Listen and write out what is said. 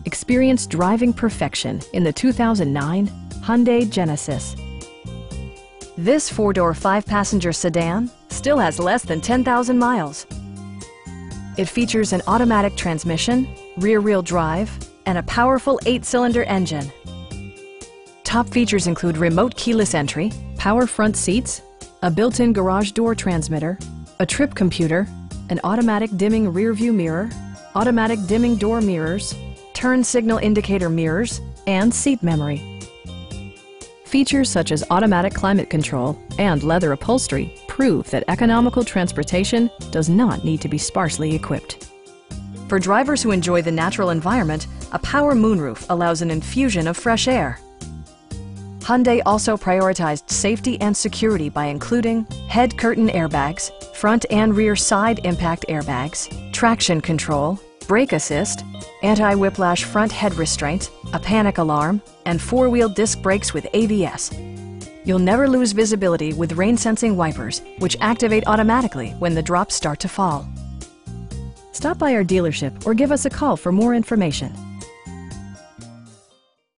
Experience driving perfection in the 2009 Hyundai Genesis. This four-door, five-passenger sedan still has less than 10,000 miles. It features an automatic transmission, rear-wheel drive, and a powerful 8-cylinder engine. Top features include remote keyless entry, power front seats, a built-in garage door transmitter, a trip computer, an automatic dimming rear-view mirror, automatic dimming door mirrors, turn signal indicator mirrors, and seat memory. Features such as automatic climate control and leather upholstery prove that economical transportation does not need to be sparsely equipped. For drivers who enjoy the natural environment, a power moonroof allows an infusion of fresh air. Hyundai also prioritized safety and security by including head curtain airbags, front and rear side impact airbags, traction control, brake assist, anti-whiplash front head restraints, a panic alarm, and four-wheel disc brakes with ABS. You'll never lose visibility with rain-sensing wipers, which activate automatically when the drops start to fall. Stop by our dealership or give us a call for more information.